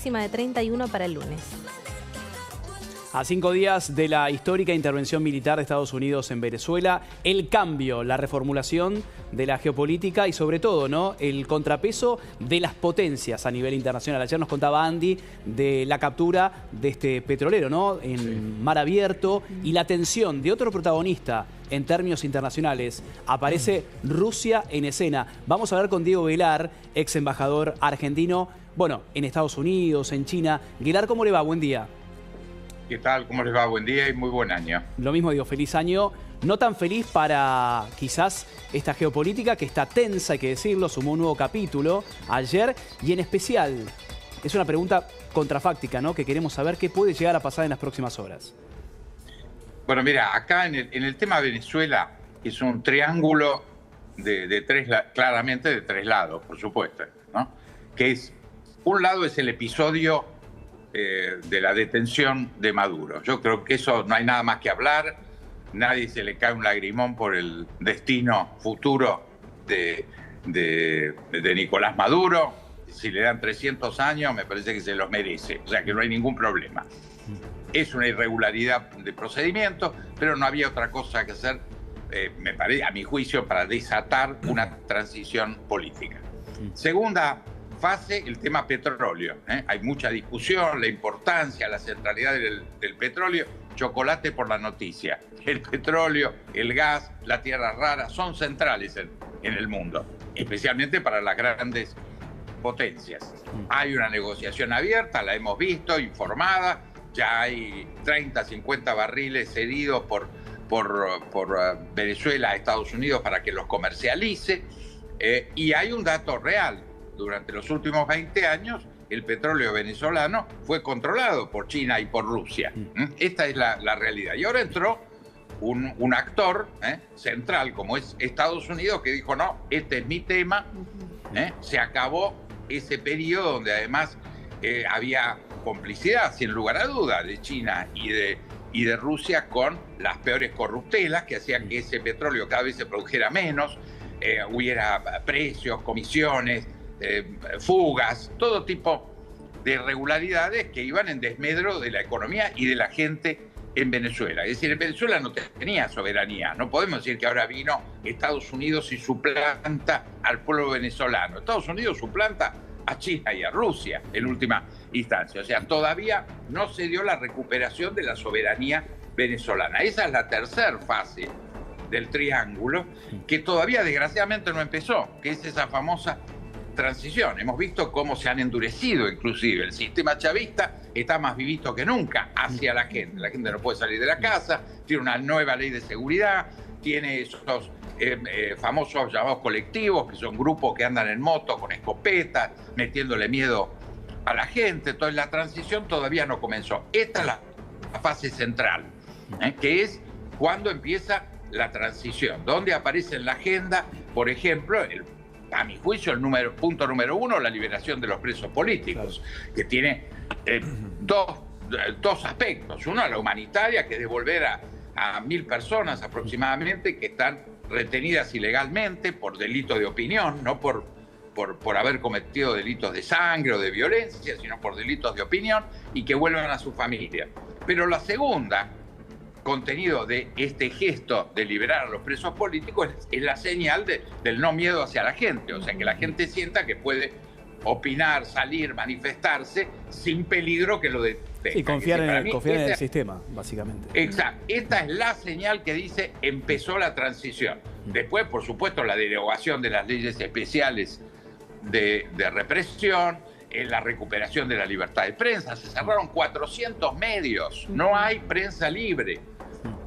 máxima de 31 para el lunes. A 5 días de la histórica intervención militar de Estados Unidos en Venezuela, el cambio, la reformulación de la geopolítica y sobre todo, ¿no?, el contrapeso de las potencias a nivel internacional. Ayer nos contaba Andy de la captura de este petrolero, ¿no?, en mar abierto, y la tensión de otro protagonista en términos internacionales. Aparece Rusia en escena. Vamos a hablar con Diego Guelar, ex embajador argentino, bueno, en Estados Unidos, en China. Guelar, ¿cómo le va? Buen día. ¿Qué tal? ¿Cómo les va? Buen día y muy buen año. Lo mismo digo, feliz año. No tan feliz para quizás esta geopolítica que está tensa, hay que decirlo, sumó un nuevo capítulo ayer y en especial, es una pregunta contrafáctica, ¿no?, que queremos saber qué puede llegar a pasar en las próximas horas. Bueno, mira, acá en el tema Venezuela es un triángulo de tres, claramente de tres lados, por supuesto, ¿no? Que es, un lado es el episodio de la detención de Maduro. Yo creo que eso no hay nada más que hablar, nadie se le cae un lagrimón por el destino futuro de Nicolás Maduro. Si le dan 300 años, me parece que se los merece, o sea que no hay ningún problema. Es una irregularidad de procedimiento, pero no había otra cosa que hacer, me parece, a mi juicio, para desatar una transición política. Segunda fase, el tema petróleo. Hay mucha discusión, la importancia, la centralidad del petróleo. Chocolate por la noticia. El petróleo, el gas, la tierra rara son centrales en el mundo, especialmente para las grandes potencias. Hay una negociación abierta, la hemos visto, informada. Ya hay 30, 50 barriles cedidos por Venezuela a Estados Unidos para que los comercialice. Y hay un dato real. Durante los últimos 20 años, el petróleo venezolano fue controlado por China y por Rusia. Esta es la realidad. Y ahora entró un actor central, como es Estados Unidos, que dijo, no, este es mi tema. Se acabó ese periodo donde además había complicidad, sin lugar a duda, de China y de Rusia con las peores corruptelas que hacían que ese petróleo cada vez se produjera menos, hubiera precios, comisiones, fugas, todo tipo de irregularidades que iban en desmedro de la economía y de la gente en Venezuela. Es decir, en Venezuela no tenía soberanía. No podemos decir que ahora vino Estados Unidos y suplanta al pueblo venezolano. Estados Unidos suplanta a China y a Rusia en última instancia. O sea, todavía no se dio la recuperación de la soberanía venezolana. Esa es la tercera fase del triángulo, que todavía desgraciadamente no empezó, que es esa famosa transición. Hemos visto cómo se han endurecido, inclusive. El sistema chavista está más vivito que nunca hacia la gente. La gente no puede salir de la casa, tiene una nueva ley de seguridad, tiene esos famosos llamados colectivos, que son grupos que andan en moto con escopetas, metiéndole miedo a la gente. Entonces la transición todavía no comenzó. Esta es la fase central, que es cuando empieza la transición, donde aparece en la agenda, por ejemplo, a mi juicio, punto número uno, la liberación de los presos políticos, que tiene dos aspectos. Uno, la humanitaria, que es devolver a 1000 personas aproximadamente que están retenidas ilegalmente por delitos de opinión, no por haber cometido delitos de sangre o de violencia, sino por delitos de opinión, y que vuelvan a su familia. Pero la segunda contenido de este gesto de liberar a los presos políticos es la señal del no miedo hacia la gente, o sea, que la gente sienta que puede opinar, salir, manifestarse sin peligro que lo detenga. Y confiar en el sistema, básicamente. Exacto. Esta es la señal que dice empezó la transición. Después, por supuesto, la derogación de las leyes especiales de represión, la recuperación de la libertad de prensa. Se cerraron 400 medios, no hay prensa libre.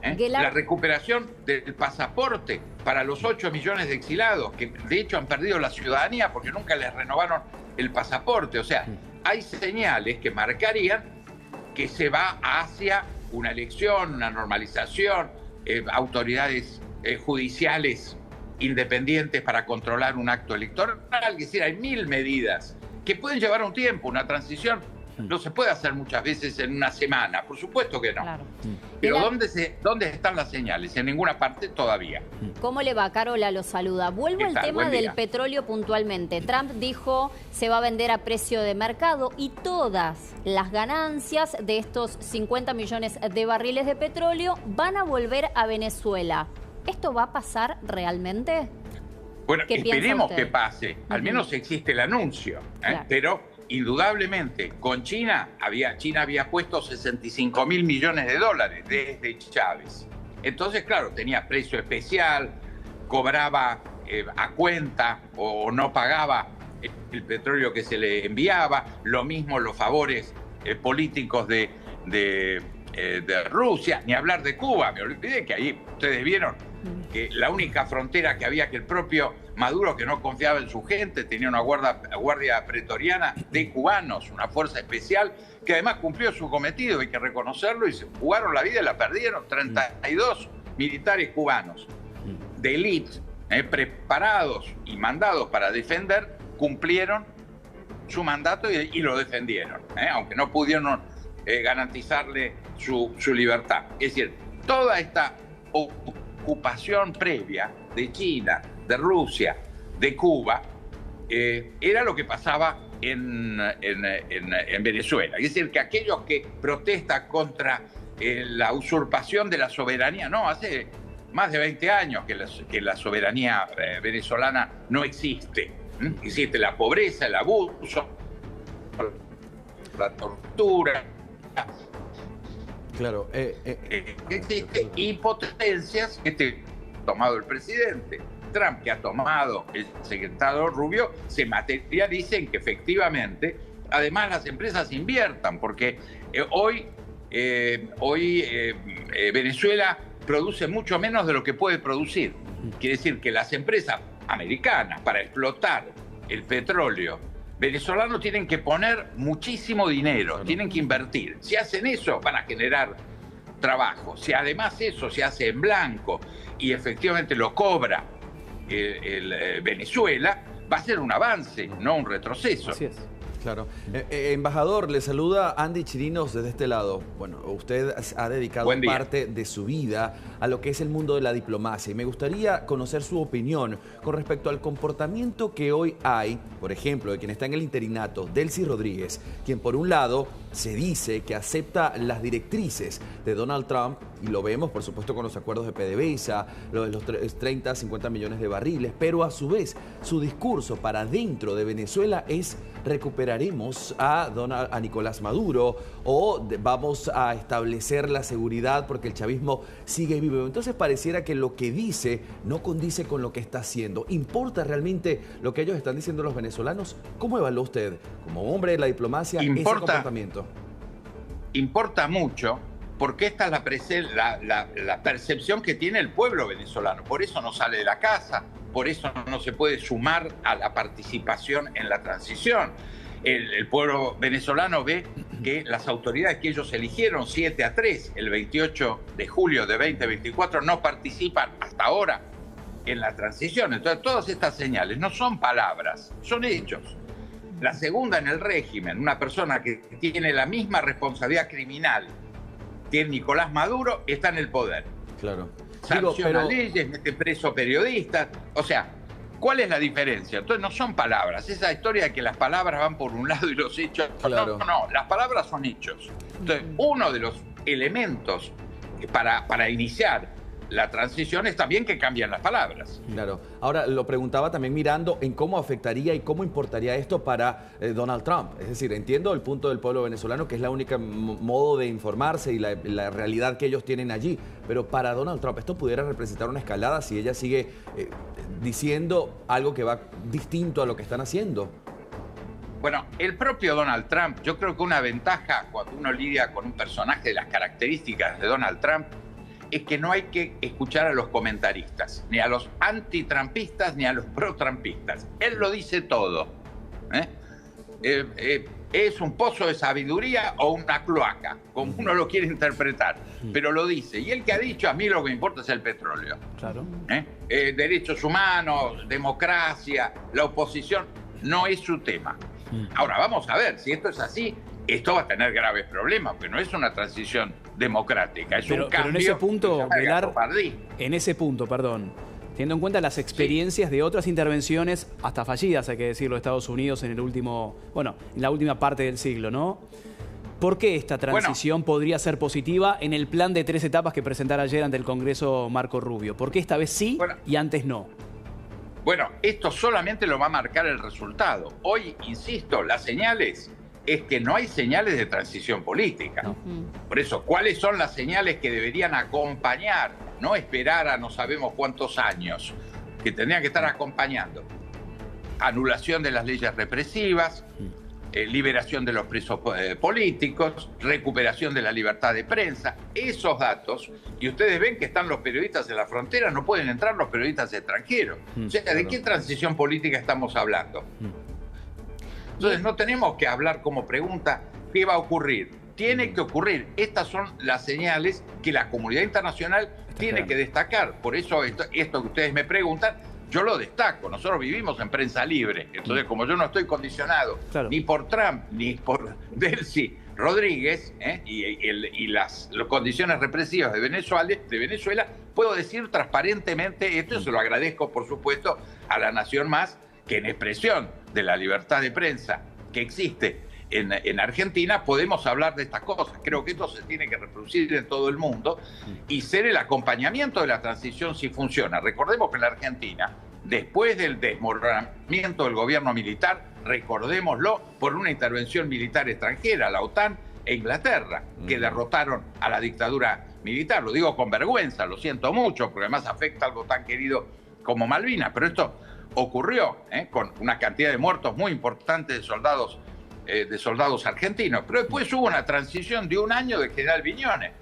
La recuperación del pasaporte para los 8 millones de exilados, que de hecho han perdido la ciudadanía porque nunca les renovaron el pasaporte. O sea, hay señales que marcarían que se va hacia una elección, una normalización, autoridades judiciales independientes para controlar un acto electoral. Es decir, hay 1000 medidas que pueden llevar un tiempo, una transición No se puede hacer muchas veces en una semana, por supuesto que no. Claro. Pero ¿dónde están las señales? En ninguna parte todavía. ¿Cómo le va? Carola lo saluda. Vuelvo al tema del petróleo puntualmente. Trump dijo se va a vender a precio de mercado y todas las ganancias de estos 50 millones de barriles de petróleo van a volver a Venezuela. ¿Esto va a pasar realmente? Bueno, esperemos que pase. Al menos existe el anuncio. Claro. Pero indudablemente con China había puesto 65 mil millones de dólares desde Chávez. Entonces, claro, tenía precio especial, cobraba a cuenta o no pagaba el petróleo que se le enviaba. Lo mismo los favores políticos de Rusia, ni hablar de Cuba. Me olvidé que ahí ustedes vieron que la única frontera que había, que el propio Maduro, que no confiaba en su gente, tenía una guardia pretoriana de cubanos, una fuerza especial que además cumplió su cometido, hay que reconocerlo, y se jugaron la vida y la perdieron. 32 militares cubanos de élite, preparados y mandados para defender, cumplieron su mandato y lo defendieron, aunque no pudieron garantizarle su libertad. Es decir, toda esta ocupación previa de China, de Rusia, de Cuba, era lo que pasaba en Venezuela. Es decir, que aquellos que protestan contra la usurpación de la soberanía, no, hace más de 20 años que la soberanía venezolana no existe. Existe la pobreza, el abuso, la tortura. Claro. Existe impotencias que ha tomado el presidente Trump, que ha tomado el secretario Rubio, se materialicen que efectivamente, además las empresas inviertan, porque hoy Venezuela produce mucho menos de lo que puede producir. Quiere decir que las empresas americanas, para explotar el petróleo venezolano, tienen que poner muchísimo dinero, tienen que invertir. Si hacen eso, van a generar trabajo. Si además eso se hace en blanco y efectivamente lo cobra Venezuela, va a ser un avance, no un retroceso. Así es. Claro. Embajador, le saluda Andy Chirinos desde este lado. Bueno, usted ha dedicado parte de su vida a lo que es el mundo de la diplomacia y me gustaría conocer su opinión con respecto al comportamiento que hoy hay, por ejemplo, de quien está en el interinato, Delcy Rodríguez, quien por un lado se dice que acepta las directrices de Donald Trump, y lo vemos por supuesto con los acuerdos de PDVSA, lo de los 30, 50 millones de barriles, pero a su vez su discurso para dentro de Venezuela es: recuperaremos a Nicolás Maduro o vamos a establecer la seguridad porque el chavismo sigue vivo. Entonces pareciera que lo que dice no condice con lo que está haciendo. ¿Importa realmente lo que ellos están diciendo los venezolanos? ¿Cómo evalúa usted, como hombre de la diplomacia, ese comportamiento? Importa mucho, porque esta es la percepción que tiene el pueblo venezolano. Por eso no sale de la casa, por eso no se puede sumar a la participación en la transición. El pueblo venezolano ve que las autoridades que ellos eligieron 7-3 el 28 de julio de 2024 no participan hasta ahora en la transición. Entonces todas estas señales no son palabras, son hechos. La segunda, en el régimen, una persona que tiene la misma responsabilidad criminal que Nicolás Maduro está en el poder. Claro. Sanciona leyes, mete preso periodistas. O sea, ¿cuál es la diferencia? Entonces no son palabras. Esa historia de que las palabras van por un lado y los hechos... Claro. No, las palabras son hechos. Entonces, uno de los elementos para iniciar la transición es también que cambian las palabras. Claro. Ahora, lo preguntaba también mirando en cómo afectaría y cómo importaría esto para Donald Trump. Es decir, entiendo el punto del pueblo venezolano, que es la única modo de informarse y la realidad que ellos tienen allí. Pero para Donald Trump, ¿esto pudiera representar una escalada si ella sigue diciendo algo que va distinto a lo que están haciendo? Bueno, el propio Donald Trump, yo creo que una ventaja cuando uno lidia con un personaje de las características de Donald Trump es que no hay que escuchar a los comentaristas, ni a los antitrampistas ni a los pro-trampistas. Él lo dice todo. Es un pozo de sabiduría o una cloaca, como uno lo quiere interpretar, pero lo dice. Y él que ha dicho: a mí lo que me importa es el petróleo. Claro. Derechos humanos, democracia, la oposición, no es su tema. Ahora, vamos a ver, si esto es así, esto va a tener graves problemas, porque no es una transición democrática, es un cambio. Pero en ese punto, Guelar, perdón, teniendo en cuenta las experiencias de otras intervenciones, hasta fallidas, hay que decirlo, de Estados Unidos en la última parte del siglo, ¿no? ¿Por qué esta transición podría ser positiva en el plan de 3 etapas que presentara ayer ante el Congreso Marco Rubio? ¿Por qué esta vez sí y antes no? Bueno, esto solamente lo va a marcar el resultado. Hoy, insisto, las señales es que no hay señales de transición política. Por eso, ¿cuáles son las señales que deberían acompañar? No esperar a no sabemos cuántos años, que tendrían que estar acompañando. Anulación de las leyes represivas, liberación de los presos políticos, recuperación de la libertad de prensa. Esos datos, y ustedes ven que están los periodistas en la frontera, no pueden entrar los periodistas extranjeros. O sea, ¿de qué transición política estamos hablando? Entonces no tenemos que hablar como pregunta qué va a ocurrir. Tiene que ocurrir. Estas son las señales que la comunidad internacional tiene que destacar. Por eso esto que ustedes me preguntan, yo lo destaco. Nosotros vivimos en prensa libre. Entonces, como yo no estoy condicionado ni por Trump ni por Delcy Rodríguez y las condiciones represivas de Venezuela, puedo decir transparentemente esto. Se lo agradezco, por supuesto, a La Nación Más, que en expresión de la libertad de prensa que existe en Argentina podemos hablar de estas cosas. Creo que esto se tiene que reproducir en todo el mundo y ser el acompañamiento de la transición si funciona. Recordemos que en la Argentina, después del desmoronamiento del gobierno militar, recordémoslo, por una intervención militar extranjera, la OTAN e Inglaterra, que derrotaron a la dictadura militar. Lo digo con vergüenza, lo siento mucho, porque además afecta algo tan querido como Malvinas, pero esto ocurrió con una cantidad de muertos muy importante de soldados argentinos. Pero después hubo una transición de 1 año de general Viñones.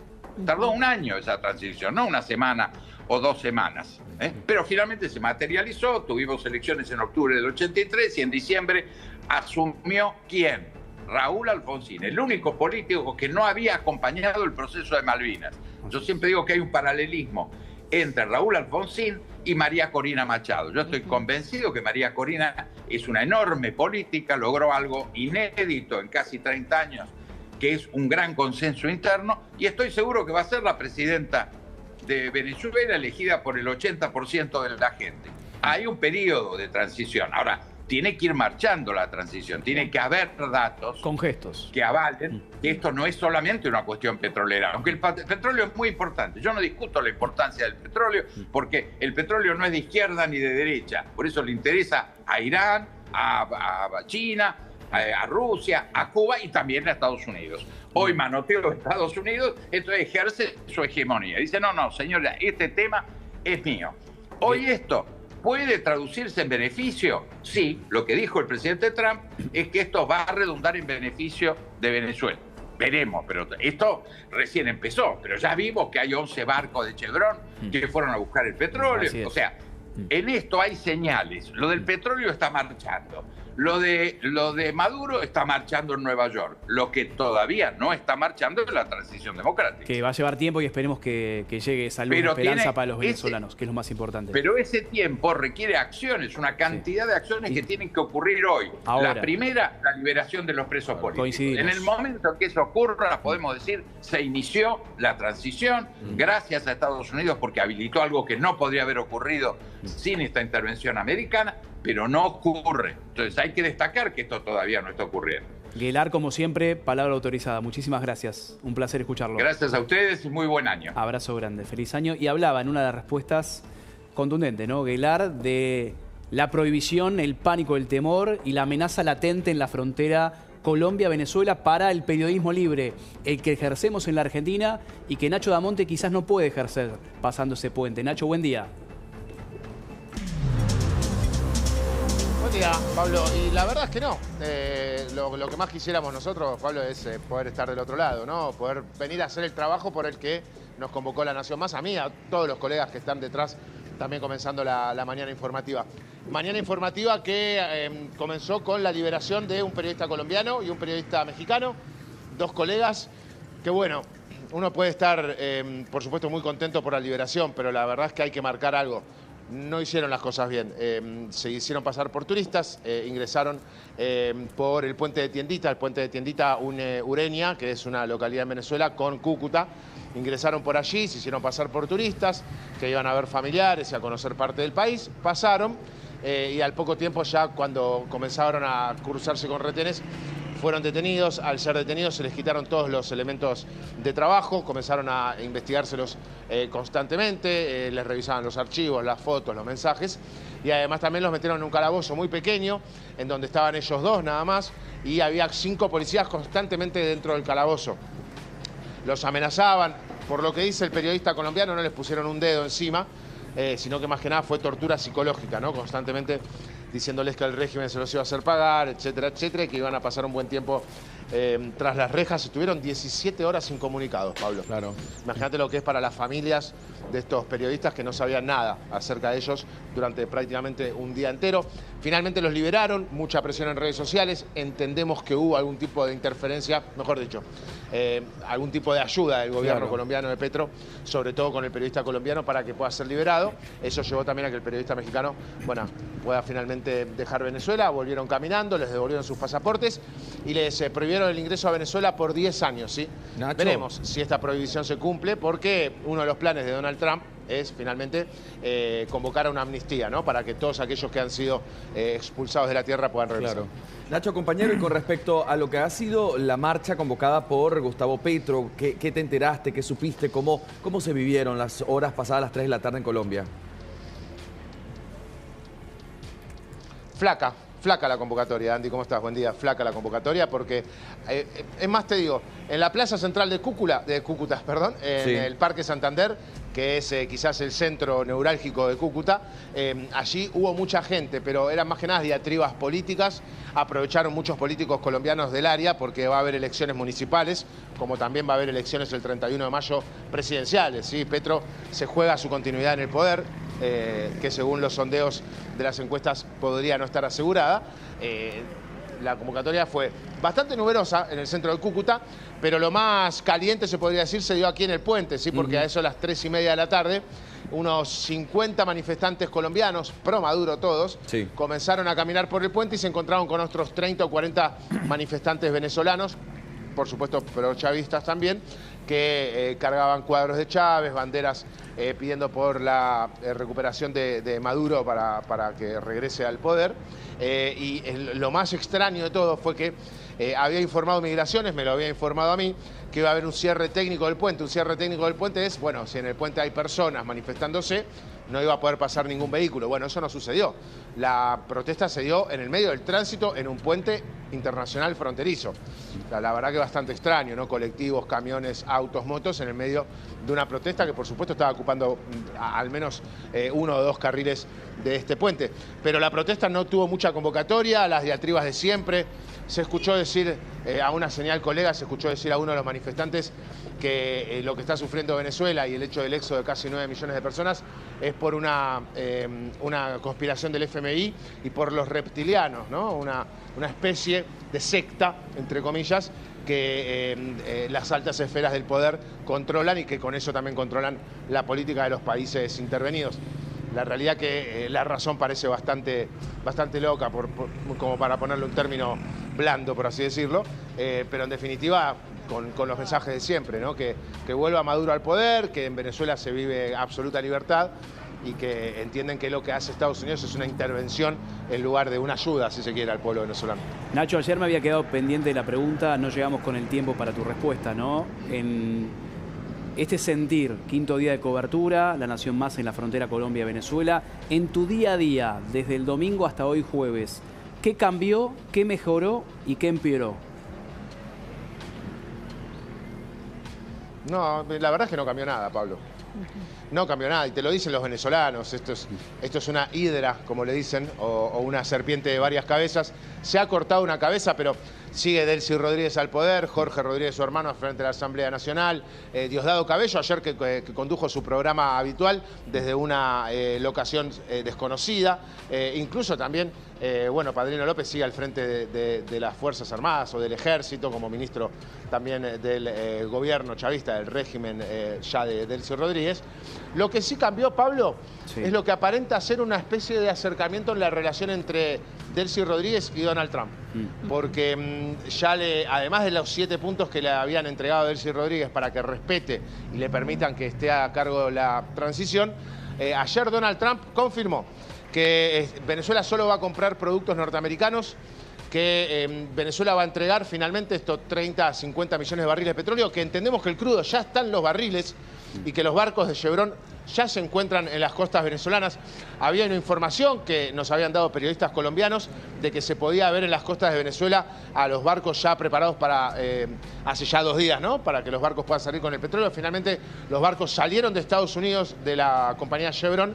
Tardó 1 año esa transición, no 1 semana o 2 semanas. Pero finalmente se materializó, tuvimos elecciones en octubre del 83 y en diciembre asumió ¿quién? Raúl Alfonsín, el único político que no había acompañado el proceso de Malvinas. Yo siempre digo que hay un paralelismo entre Raúl Alfonsín y María Corina Machado. Yo estoy convencido que María Corina es una enorme política, logró algo inédito en casi 30 años, que es un gran consenso interno, y estoy seguro que va a ser la presidenta de Venezuela elegida por el 80% de la gente. Hay un periodo de transición. Ahora, tiene que ir marchando la transición, tiene que haber datos con gestos que avalen que esto no es solamente una cuestión petrolera, aunque el petróleo es muy importante. Yo no discuto la importancia del petróleo porque el petróleo no es de izquierda ni de derecha, por eso le interesa a Irán, a China, a Rusia, a Cuba y también a Estados Unidos. Hoy manoteo de Estados Unidos, entonces ejerce su hegemonía. Dice, no, señora, este tema es mío. Hoy esto ¿puede traducirse en beneficio? Sí, lo que dijo el presidente Trump es que esto va a redundar en beneficio de Venezuela. Veremos, pero esto recién empezó. Pero ya vimos que hay 11 barcos de Chevron que fueron a buscar el petróleo. O sea, en esto hay señales. Lo del petróleo está marchando. Lo de Maduro está marchando en Nueva York. Lo que todavía no está marchando es la transición democrática. Que va a llevar tiempo y esperemos que llegue esa luz de esperanza para los venezolanos, que es lo más importante. Pero ese tiempo requiere acciones, una cantidad de acciones que tienen que ocurrir hoy. Ahora, la primera, la liberación de los presos políticos. En el momento que eso ocurra, podemos decir, se inició la transición, gracias a Estados Unidos, porque habilitó algo que no podría haber ocurrido sin esta intervención americana, pero no ocurre. Entonces hay que destacar que esto todavía no está ocurriendo. Guelar, como siempre, palabra autorizada. Muchísimas gracias. Un placer escucharlo. Gracias a ustedes y muy buen año. Abrazo grande. Feliz año. Y hablaba en una de las respuestas contundentes, ¿no? Guelar, de la prohibición, el pánico, el temor y la amenaza latente en la frontera Colombia-Venezuela para el periodismo libre, el que ejercemos en la Argentina y que Nacho Damonte quizás no puede ejercer pasando ese puente. Nacho, buen día. Buen día, Pablo. Y la verdad es que no. Lo que más quisiéramos nosotros, Pablo, es poder estar del otro lado, ¿no? Poder venir a hacer el trabajo por el que nos convocó La Nación Más, a mí, a todos los colegas que están detrás, también comenzando la mañana informativa. Mañana informativa que comenzó con la liberación de un periodista colombiano y un periodista mexicano, 2 colegas que, bueno, uno puede estar, por supuesto, muy contento por la liberación, pero la verdad es que hay que marcar algo. no hicieron las cosas bien. Se hicieron pasar por turistas, ingresaron por el puente de Tiendita, Ureña, que es una localidad en Venezuela, con Cúcuta. Ingresaron por allí, se hicieron pasar por turistas, que iban a ver familiares y a conocer parte del país. Pasaron y al poco tiempo ya cuando comenzaron a cruzarse con retenes, fueron detenidos. Al ser detenidos se les quitaron todos los elementos de trabajo, comenzaron a investigárselos constantemente, les revisaban los archivos, las fotos, los mensajes, y además también los metieron en un calabozo muy pequeño, en donde estaban ellos dos nada más, y había 5 policías constantemente dentro del calabozo. Los amenazaban, por lo que dice el periodista colombiano, no les pusieron un dedo encima, sino que más que nada fue tortura psicológica, ¿no? Constantemente diciéndoles que el régimen se los iba a hacer pagar, etcétera, etcétera, y que iban a pasar un buen tiempo tras las rejas. Estuvieron 17 horas incomunicados, Pablo. Claro. Imagínate lo que es para las familias de estos periodistas que no sabían nada acerca de ellos durante prácticamente un día entero. Finalmente los liberaron, mucha presión en redes sociales, entendemos que hubo algún tipo de interferencia, mejor dicho, algún tipo de ayuda del gobierno colombiano de Petro, sobre todo con el periodista colombiano, para que pueda ser liberado. Eso llevó también a que el periodista mexicano, bueno, pueda finalmente dejar Venezuela. Volvieron caminando, les devolvieron sus pasaportes y les prohibieron el ingreso a Venezuela por 10 años, ¿sí? Nacho. Veremos si esta prohibición se cumple, porque uno de los planes de Donald Trump es finalmente convocar a una amnistía, ¿no? Para que todos aquellos que han sido expulsados de la tierra puedan regresar. Claro. Nacho, compañero, y con respecto a lo que ha sido la marcha convocada por Gustavo Petro, ¿qué te enteraste, qué supiste, cómo se vivieron las horas pasadas las 3 de la tarde en Colombia? Flaca la convocatoria, Andy, ¿cómo estás? Buen día. Flaca la convocatoria porque, es más te digo, en la plaza central de Cúcuta, en el Parque Santander, que es quizás el centro neurálgico de Cúcuta, allí hubo mucha gente, pero eran más que nada diatribas políticas. Aprovecharon muchos políticos colombianos del área porque va a haber elecciones municipales, como también va a haber elecciones el 31 de mayo presidenciales, ¿sí? Petro se juega su continuidad en el poder, que según los sondeos de las encuestas podría no estar asegurada. La convocatoria fue bastante numerosa en el centro de Cúcuta, pero lo más caliente, se podría decir, se dio aquí en el puente, ¿sí? Porque a eso a las 3:30 de la tarde, unos 50 manifestantes colombianos, pro Maduro todos, comenzaron a caminar por el puente y se encontraron con otros 30 o 40 manifestantes venezolanos, por supuesto pro chavistas también, que cargaban cuadros de Chávez, banderas pidiendo por la recuperación de Maduro para que regrese al poder. Y lo más extraño de todo fue que había informado Migraciones, me lo había informado a mí, que iba a haber un cierre técnico del puente. Un cierre técnico del puente es, bueno, si en el puente hay personas manifestándose, no iba a poder pasar ningún vehículo. Bueno, eso no sucedió. La protesta se dio en el medio del tránsito en un puente internacional fronterizo. La verdad que bastante extraño, ¿no? Colectivos, camiones, autos, motos en el medio de una protesta que por supuesto estaba ocupando al menos 1 o 2 carriles de este puente. Pero la protesta no tuvo mucha convocatoria, las diatribas de siempre. Se escuchó decir a una señal colega, se escuchó decir a uno de los manifestantes que lo que está sufriendo Venezuela y el hecho del éxodo de casi 9 millones de personas es por una conspiración del FMI y por los reptilianos, ¿no? Una especie de secta, entre comillas, que las altas esferas del poder controlan y que con eso también controlan la política de los países intervenidos. La realidad que la razón parece bastante loca, como para ponerle un término blando, por así decirlo, pero en definitiva con los mensajes de siempre, ¿no? Que vuelva Maduro al poder, que en Venezuela se vive absoluta libertad y que entienden que lo que hace Estados Unidos es una intervención en lugar de una ayuda, si se quiere, al pueblo venezolano. Nacho, ayer me había quedado pendiente de la pregunta, no llegamos con el tiempo para tu respuesta, ¿no? En este sentir, 5.º día de cobertura, La Nación Más en la frontera Colombia-Venezuela, en tu día a día, desde el domingo hasta hoy jueves, ¿qué cambió, qué mejoró y qué empeoró? No, la verdad es que no cambió nada, Pablo. No cambió nada, y te lo dicen los venezolanos. Esto es una hidra, como le dicen, o una serpiente de varias cabezas. Se ha cortado una cabeza, pero Sigue Delcy Rodríguez al poder, Jorge Rodríguez, su hermano, frente a la Asamblea Nacional, Diosdado Cabello, ayer que condujo su programa habitual desde una locación desconocida, incluso también, bueno, Padrino López sigue al frente de las Fuerzas Armadas o del Ejército, como ministro también del gobierno chavista, del régimen ya de Delcy Rodríguez. Lo que sí cambió, Pablo, es lo que aparenta ser una especie de acercamiento en la relación entre Delcy Rodríguez y Donald Trump. Porque ya además de los 7 puntos que le habían entregado a Delcy Rodríguez para que respete y le permitan que esté a cargo de la transición, ayer Donald Trump confirmó que Venezuela solo va a comprar productos norteamericanos, que Venezuela va a entregar finalmente estos 30 a 50 millones de barriles de petróleo, que entendemos que el crudo ya está en los barriles y que los barcos de Chevron ya se encuentran en las costas venezolanas. Había una información que nos habían dado periodistas colombianos de que se podía ver en las costas de Venezuela a los barcos ya preparados para, hace ya 2 días, ¿no? Para que los barcos puedan salir con el petróleo. Finalmente los barcos salieron de Estados Unidos de la compañía Chevron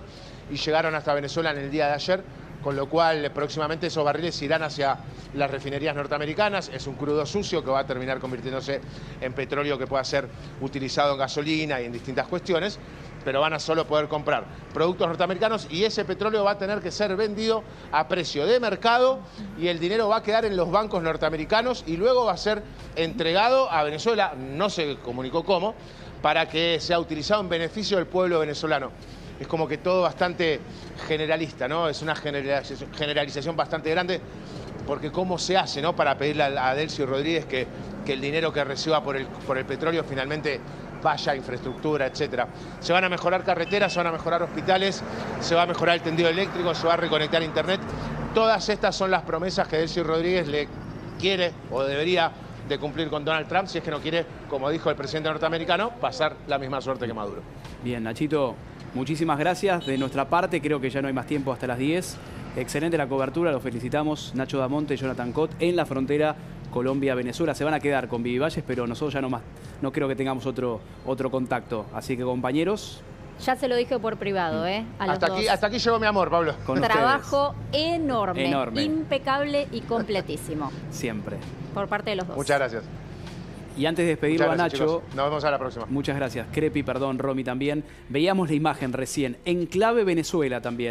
y llegaron hasta Venezuela en el día de ayer, con lo cual próximamente esos barriles irán hacia las refinerías norteamericanas. Es un crudo sucio que va a terminar convirtiéndose en petróleo que pueda ser utilizado en gasolina y en distintas cuestiones, pero van a solo poder comprar productos norteamericanos y ese petróleo va a tener que ser vendido a precio de mercado y el dinero va a quedar en los bancos norteamericanos y luego va a ser entregado a Venezuela, no se comunicó cómo, para que sea utilizado en beneficio del pueblo venezolano. Es como que todo bastante generalista, ¿no? Es una generalización bastante grande, porque cómo se hace, ¿no? Para pedirle a Delcy Rodríguez que el dinero que reciba por el petróleo finalmente vaya a infraestructura, etcétera. Se van a mejorar carreteras, se van a mejorar hospitales, se va a mejorar el tendido eléctrico, se va a reconectar internet. Todas estas son las promesas que Delcy Rodríguez le quiere o debería de cumplir con Donald Trump, si es que no quiere, como dijo el presidente norteamericano, pasar la misma suerte que Maduro. Bien, Nachito, muchísimas gracias. De nuestra parte, creo que ya no hay más tiempo hasta las 10. Excelente la cobertura, los felicitamos. Nacho Damonte, Jonathan Cot, en la frontera Colombia-Venezuela. Se van a quedar con Vivi Valles, pero nosotros ya no creo que tengamos otro contacto. Así que, compañeros... Ya se lo dije por privado, a los dos. Hasta aquí llegó mi amor, Pablo. Trabajo enorme, impecable y completísimo. Siempre. Por parte de los dos. Muchas gracias. Y antes de despedirlo a Nacho... Chicos. Nos vemos a la próxima. Muchas gracias. Crepi, perdón, Romy también. Veíamos la imagen recién. En clave Venezuela también.